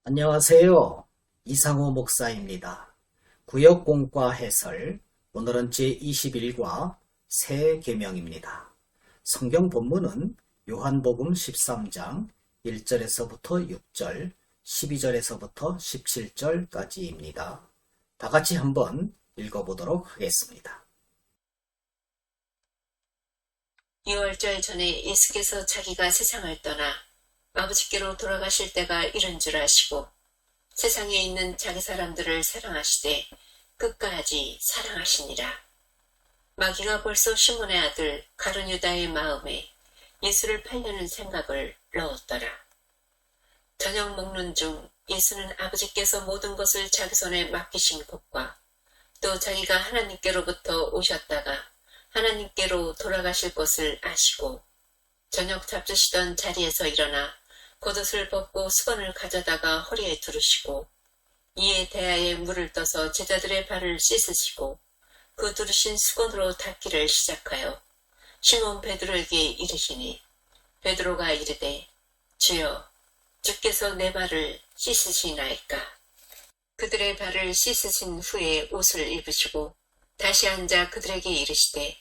안녕하세요. 이상호 목사입니다. 구역공과 해설, 오늘은 제21과 새 계명입니다. 성경 본문은 요한복음 13장 1절에서부터 6절, 12절에서부터 17절까지입니다. 다 같이 한번 읽어보도록 하겠습니다. 6월절 전에 예수께서 자기가 세상을 떠나 아버지께로 돌아가실 때가 이른 줄 아시고 세상에 있는 자기 사람들을 사랑하시되 끝까지 사랑하시니라. 마귀가 벌써 시몬의 아들 가룟유다의 마음에 예수를 팔려는 생각을 넣었더라. 저녁 먹는 중 예수는 아버지께서 모든 것을 자기 손에 맡기신 것과 또 자기가 하나님께로부터 오셨다가 하나님께로 돌아가실 것을 아시고 저녁 잡수시던 자리에서 일어나 겉옷을 벗고 수건을 가져다가 허리에 두르시고 이에 대야에 물을 떠서 제자들의 발을 씻으시고 그 두르신 수건으로 닦기를 시작하여 시몬 베드로에게 이르시니 베드로가 이르되 주여 주께서 내 발을 씻으시나이까. 그들의 발을 씻으신 후에 옷을 입으시고 다시 앉아 그들에게 이르시되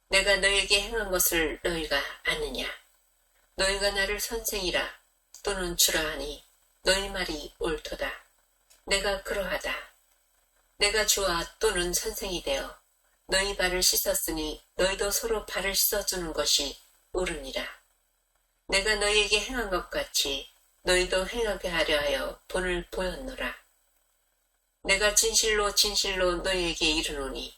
내가 너에게 행한 것을 너희가 아느냐. 너희가 나를 선생이라 또는 주라 하니 너희 말이 옳도다. 내가 그러하다. 내가 주와 또는 선생이 되어 너희 발을 씻었으니 너희도 서로 발을 씻어주는 것이 옳으니라. 내가 너희에게 행한 것 같이 너희도 행하게 하려 하여 본을 보였노라. 내가 진실로 진실로 너희에게 이르노니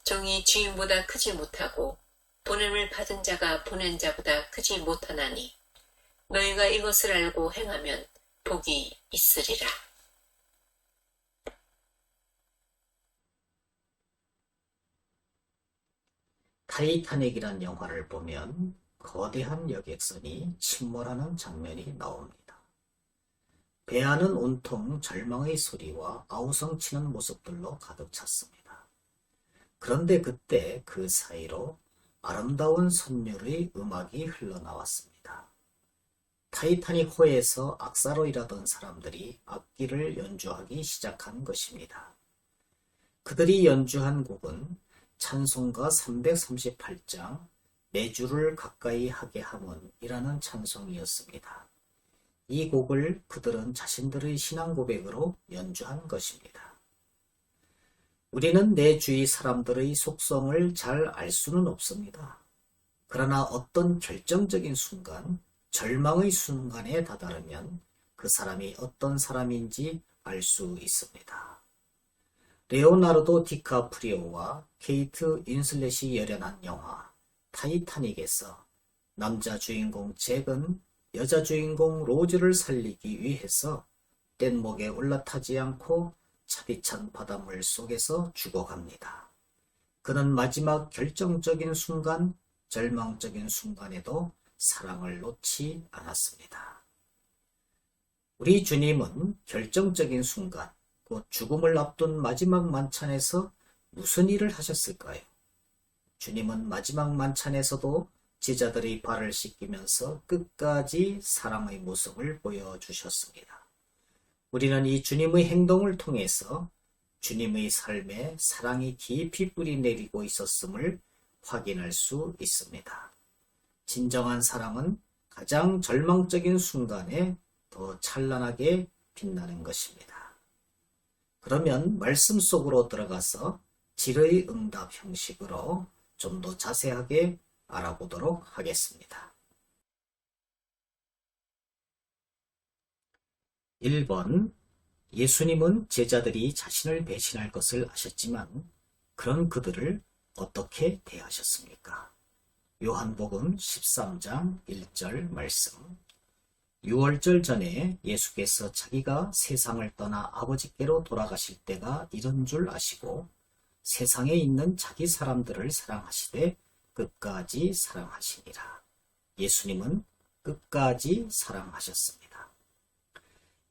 종이 주인보다 크지 못하고 보냄을 받은 자가 보낸 자보다 크지 못하나니 너희가 이것을 알고 행하면 복이 있으리라. 타이타닉이란 영화를 보면 거대한 여객선이 침몰하는 장면이 나옵니다. 배 안은 온통 절망의 소리와 아우성치는 모습들로 가득 찼습니다. 그런데 그때 그 사이로 아름다운 선율의 음악이 흘러나왔습니다. 타이타닉 호에서 악사로 일하던 사람들이 악기를 연주하기 시작한 것입니다. 그들이 연주한 곡은 찬송가 338장 내 주를 가까이 하게 함은이라는 찬송이었습니다. 이 곡을 그들은 자신들의 신앙 고백으로 연주한 것입니다. 우리는 내 주위 사람들의 속성을 잘 알 수는 없습니다. 그러나 어떤 결정적인 순간, 절망의 순간에 다다르면 그 사람이 어떤 사람인지 알 수 있습니다. 레오나르도 디카프리오와 케이트 윈슬렛이 열연한 영화 타이타닉에서 남자 주인공 잭은 여자 주인공 로즈를 살리기 위해서 뗏목에 올라타지 않고 차디찬 바닷물 속에서 죽어갑니다. 그는 마지막 결정적인 순간, 절망적인 순간에도 사랑을 놓지 않았습니다. 우리 주님은 결정적인 순간, 곧 죽음을 앞둔 마지막 만찬에서 무슨 일을 하셨을까요? 주님은 마지막 만찬에서도 제자들의 발을 씻기면서 끝까지 사랑의 모습을 보여주셨습니다. 우리는 이 주님의 행동을 통해서 주님의 삶에 사랑이 깊이 뿌리내리고 있었음을 확인할 수 있습니다. 진정한 사랑은 가장 절망적인 순간에 더 찬란하게 빛나는 것입니다. 그러면 말씀 속으로 들어가서 질의 응답 형식으로 좀 더 자세하게 알아보도록 하겠습니다. 1번, 예수님은 제자들이 자신을 배신할 것을 아셨지만 그런 그들을 어떻게 대하셨습니까? 요한복음 13장 1절 말씀. 6월절 전에 예수께서 자기가 세상을 떠나 아버지께로 돌아가실 때가 이른 줄 아시고 세상에 있는 자기 사람들을 사랑하시되 끝까지 사랑하시니라. 예수님은 끝까지 사랑하셨습니다.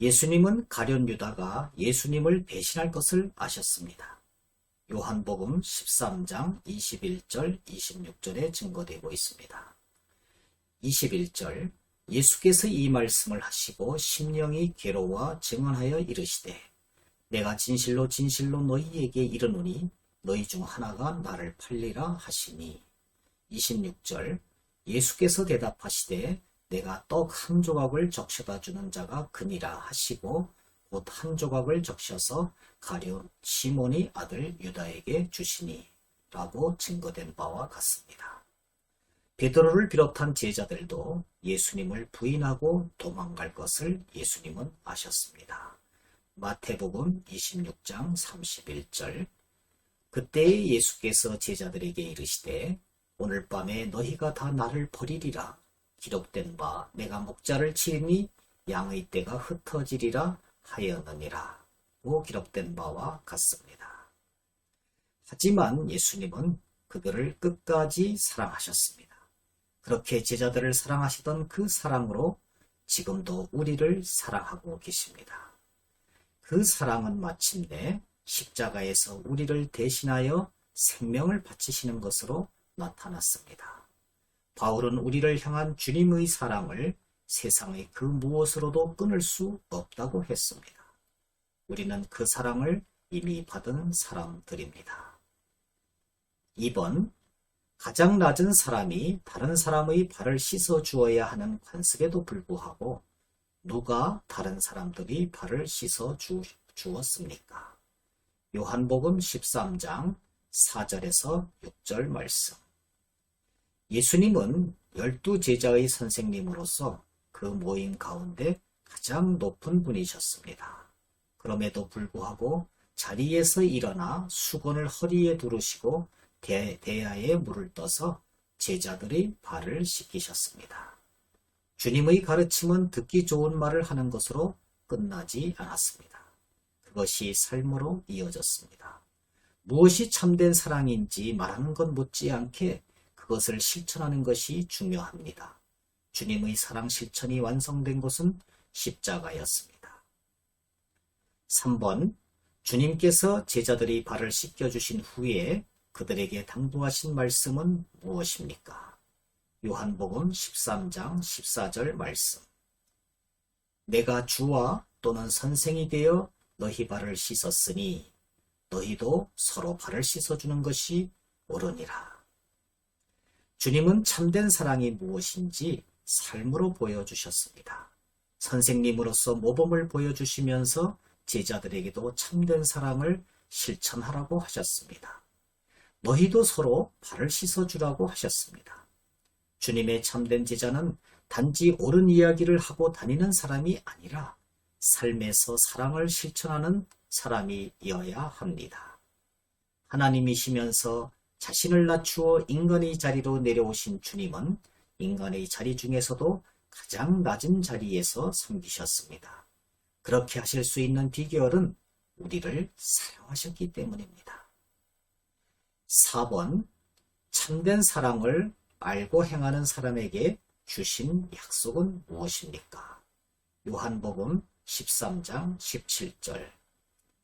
예수님은 가룟 유다가 예수님을 배신할 것을 아셨습니다. 요한복음 13장 21절 26절에 증거되고 있습니다. 21절 예수께서 이 말씀을 하시고 심령이 괴로워 증언하여 이르시되 내가 진실로 진실로 너희에게 이르노니 너희 중 하나가 나를 팔리라 하시니. 26절 예수께서 대답하시되 내가 떡 한 조각을 적셔다 주는 자가 그니라 하시고 곧 한 조각을 적셔서 가룟 시몬의 아들 유다에게 주시니 라고 증거된 바와 같습니다. 베드로를 비롯한 제자들도 예수님을 부인하고 도망갈 것을 예수님은 아셨습니다. 마태복음 26장 31절 그때에 예수께서 제자들에게 이르시되 오늘 밤에 너희가 다 나를 버리리라. 기록된 바 내가 목자를 치리니 양의 떼가 흩어지리라 하였느니라 고 기록된 바와 같습니다. 하지만 예수님은 그들을 끝까지 사랑하셨습니다. 그렇게 제자들을 사랑하시던 그 사랑으로 지금도 우리를 사랑하고 계십니다. 그 사랑은 마침내 십자가에서 우리를 대신하여 생명을 바치시는 것으로 나타났습니다. 바울은 우리를 향한 주님의 사랑을 세상의 그 무엇으로도 끊을 수 없다고 했습니다. 우리는 그 사랑을 이미 받은 사람들입니다. 2번, 가장 낮은 사람이 다른 사람의 발을 씻어 주어야 하는 관습에도 불구하고 누가 다른 사람들이 발을 씻어 주었습니까? 요한복음 13장 4절에서 6절 말씀. 예수님은 12제자의 선생님으로서 그 모임 가운데 가장 높은 분이셨습니다. 그럼에도 불구하고 자리에서 일어나 수건을 허리에 두르시고 대야에 물을 떠서 제자들의 발을 씻기셨습니다. 주님의 가르침은 듣기 좋은 말을 하는 것으로 끝나지 않았습니다. 그것이 삶으로 이어졌습니다. 무엇이 참된 사랑인지 말하는 것 못지않게 그것을 실천하는 것이 중요합니다. 주님의 사랑 실천이 완성된 곳은 십자가였습니다. 3번, 주님께서 제자들이 발을 씻겨주신 후에 그들에게 당부하신 말씀은 무엇입니까? 요한복음 13장 14절 말씀. 내가 주와 또는 선생이 되어 너희 발을 씻었으니 너희도 서로 발을 씻어주는 것이 옳으니라. 주님은 참된 사랑이 무엇인지 삶으로 보여주셨습니다. 선생님으로서 모범을 보여주시면서 제자들에게도 참된 사랑을 실천하라고 하셨습니다. 너희도 서로 발을 씻어주라고 하셨습니다. 주님의 참된 제자는 단지 옳은 이야기를 하고 다니는 사람이 아니라 삶에서 사랑을 실천하는 사람이어야 합니다. 하나님이시면서 자신을 낮추어 인간의 자리로 내려오신 주님은 인간의 자리 중에서도 가장 낮은 자리에서 섬기셨습니다. 그렇게 하실 수 있는 비결은 우리를 사랑하셨기 때문입니다. 4번, 참된 사랑을 알고 행하는 사람에게 주신 약속은 무엇입니까? 요한복음 13장 17절.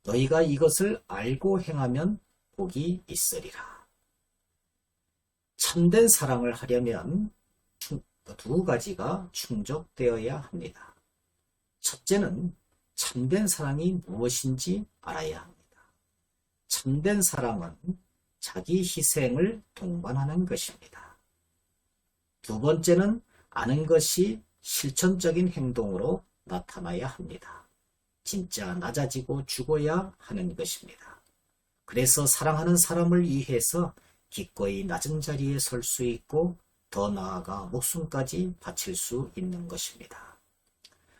너희가 이것을 알고 행하면 복이 있으리라. 참된 사랑을 하려면 두 가지가 충족되어야 합니다. 첫째는 참된 사랑이 무엇인지 알아야 합니다. 참된 사랑은 자기 희생을 동반하는 것입니다. 두 번째는 아는 것이 실천적인 행동으로 나타나야 합니다. 진짜 낮아지고 죽어야 하는 것입니다. 그래서 사랑하는 사람을 위해서 기꺼이 낮은 자리에 설 수 있고 더 나아가 목숨까지 바칠 수 있는 것입니다.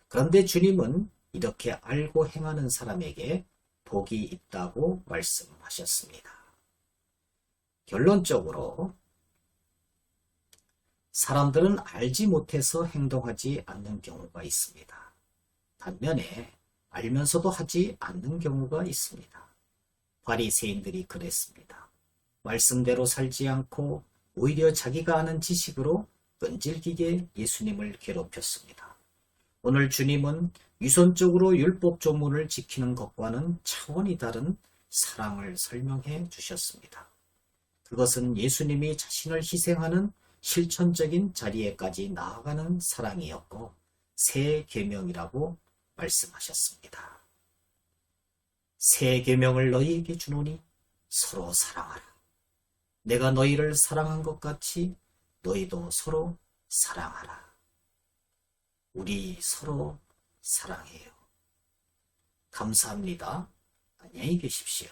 그런데 주님은 이렇게 알고 행하는 사람에게 복이 있다고 말씀하셨습니다. 결론적으로 사람들은 알지 못해서 행동하지 않는 경우가 있습니다. 반면에 알면서도 하지 않는 경우가 있습니다. 바리새인들이 그랬습니다. 말씀대로 살지 않고 오히려 자기가 아는 지식으로 끈질기게 예수님을 괴롭혔습니다. 오늘 주님은 유선적으로 율법 조문을 지키는 것과는 차원이 다른 사랑을 설명해 주셨습니다. 그것은 예수님이 자신을 희생하는 실천적인 자리에까지 나아가는 사랑이었고 새 계명이라고 말씀하셨습니다. 새 계명을 너희에게 주노니 서로 사랑하라. 내가 너희를 사랑한 것 같이 너희도 서로 사랑하라. 우리 서로 사랑해요. 감사합니다. 안녕히 계십시오.